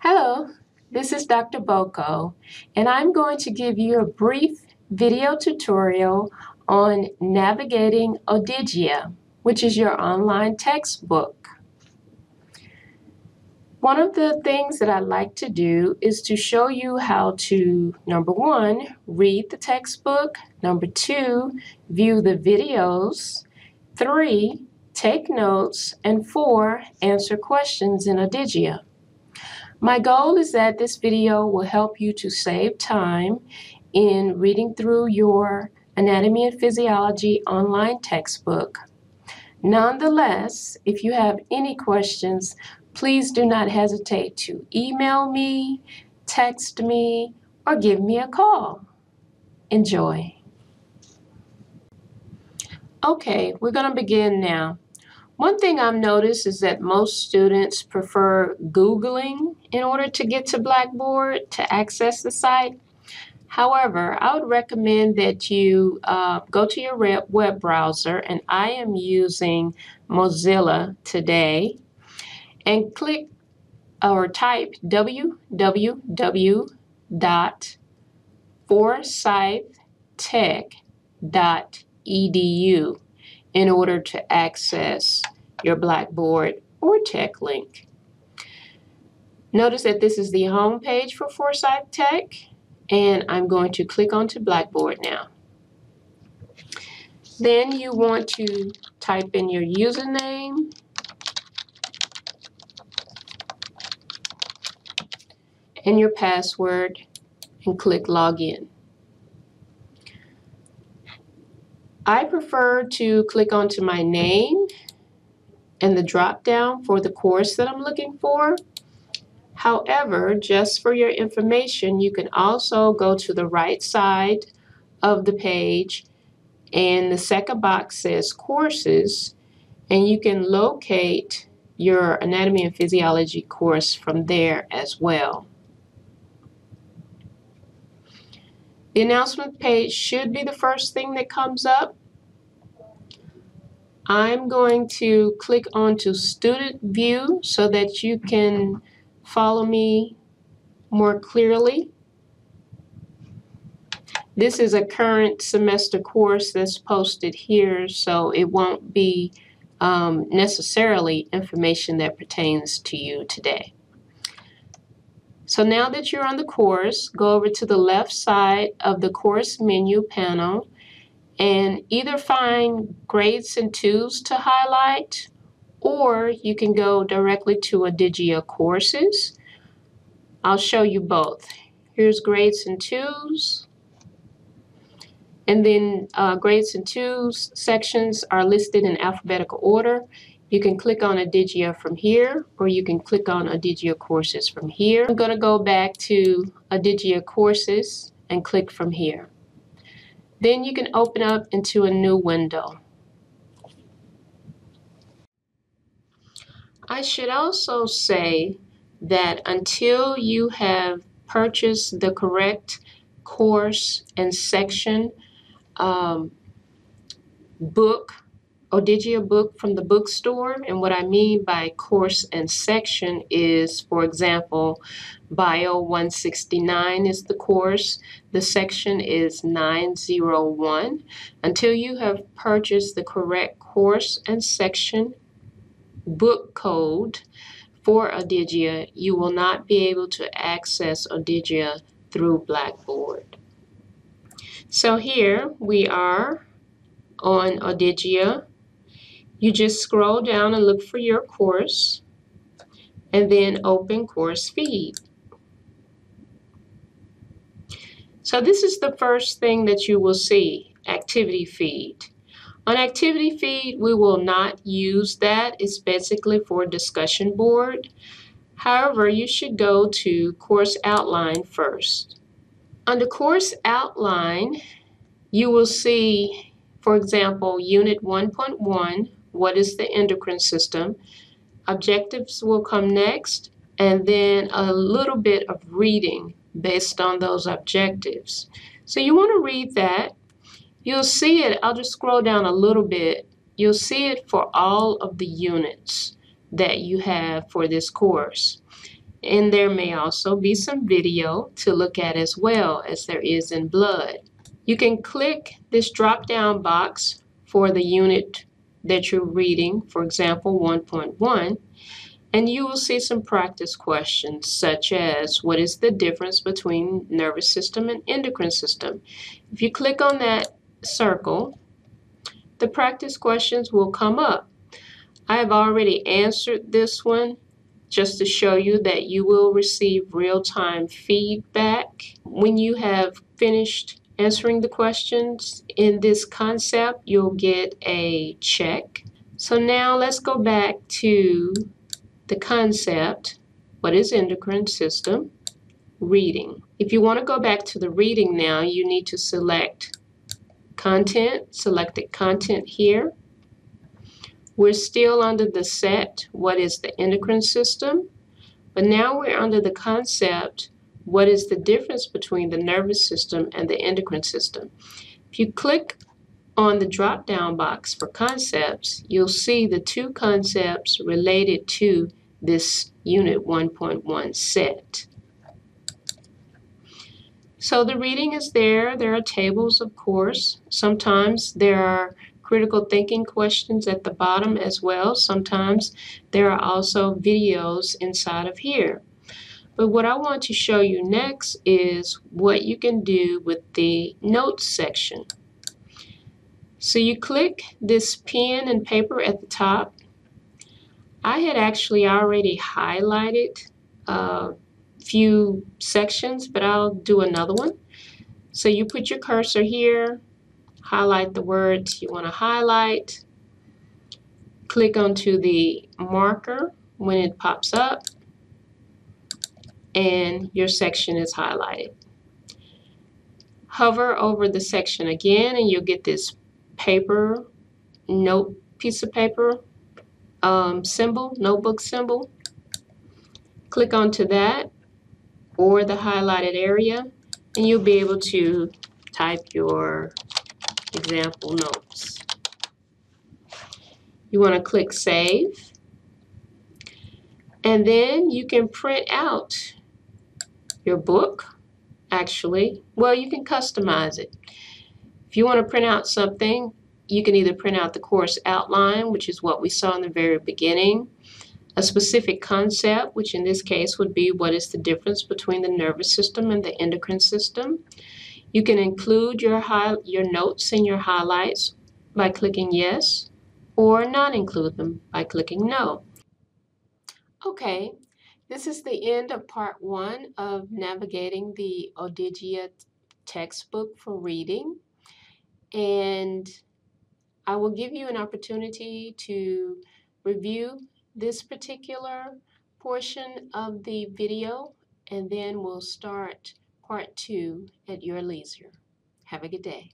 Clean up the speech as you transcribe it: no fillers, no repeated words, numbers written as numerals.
Hello, this is Dr. Boko, and I'm going to give you a brief video tutorial on navigating Odigia, which is your online textbook. One of the things that I like to do is to show you how to, number one, read the textbook, number two, view the videos, three, take notes, and four, answer questions in Odigia. My goal is that this video will help you to save time in reading through your Anatomy and Physiology online textbook. Nonetheless, if you have any questions, please do not hesitate to email me, text me, or give me a call. Enjoy. Okay, we're going to begin now. One thing I've noticed is that most students prefer Googling in order to get to Blackboard to access the site. However, I would recommend that you go to your web browser, and I am using Mozilla today, and click or type www.forsythtech.edu in order to access your Blackboard or Tech link. Notice that this is the home page for Forsyth Tech, and I'm going to click onto Blackboard now. Then you want to type in your username and your password and click Login. I prefer to click onto my name and the drop down for the course that I'm looking for. However, just for your information, you can also go to the right side of the page, and the second box says Courses, and you can locate your Anatomy and Physiology course from there as well. The announcement page should be the first thing that comes up. I'm going to click onto Student View so that you can follow me more clearly. This is a current semester course that's posted here, so it won't be necessarily information that pertains to you today. So now that you're on the course, go over to the left side of the course menu panel and either find grades and twos to highlight, or you can go directly to Odigia courses. I'll show you both. Here's grades and twos, and then grades and twos sections are listed in alphabetical order. You can click on Odigia from here, or you can click on Odigia courses from here. I'm going to go back to Odigia courses and click from here. Then you can open up into a new window. I should also say that until you have purchased the correct course and section book, Odigia book from the bookstore, and what I mean by course and section is, for example, Bio 169 is the course, the section is 901. Until you have purchased the correct course and section book code for Odigia, you will not be able to access Odigia through Blackboard. So here we are on Odigia. You just scroll down and look for your course, and then open Course Feed. So this is the first thing that you will see, Activity Feed. On Activity Feed, we will not use that. It's basically for discussion board. However, you should go to Course Outline first. Under Course Outline, you will see, for example, Unit 1.1, what is the endocrine system? Objectives will come next, and then a little bit of reading based on those objectives. So you want to read that. You'll see it, I'll just scroll down a little bit. You'll see it for all of the units that you have for this course. And there may also be some video to look at as well, as there is in blood. You can click this drop-down box for the unit that you're reading, for example, 1.1, and you will see some practice questions such as, what is the difference between nervous system and endocrine system? If you click on that circle, the practice questions will come up. I have already answered this one just to show you that you will receive real-time feedback. When you have finished answering the questions in this concept, you'll get a check. So now let's go back to the concept. What is endocrine system? Reading. If you want to go back to the reading now, you need to select content, selected content here. We're still under the set, what is the endocrine system? But now we're under the concept, what is the difference between the nervous system and the endocrine system? If you click on the drop-down box for concepts, you'll see the two concepts related to this Unit 1.1 set. So the reading is there. There are tables, of course. Sometimes there are critical thinking questions at the bottom as well. Sometimes there are also videos inside of here. But what I want to show you next is what you can do with the notes section. So you click this pen and paper at the top. I had actually already highlighted a few sections, but I'll do another one. So you put your cursor here, highlight the words you want to highlight, click onto the marker when it pops up, and your section is highlighted. Hover over the section again and you'll get this paper, piece of paper symbol, notebook symbol. Click onto that or the highlighted area and you'll be able to type your example notes. You want to click Save, and then you can print out your book. Actually, well, you can customize it. If you want to print out something, you can either print out the course outline, which is what we saw in the very beginning, a specific concept, which in this case would be what is the difference between the nervous system and the endocrine system. You can include your notes and your highlights by clicking yes, or not include them by clicking no. Okay, this is the end of part 1 of navigating the Odigia textbook for reading, and I will give you an opportunity to review this particular portion of the video, and then we'll start part 2 at your leisure. Have a good day.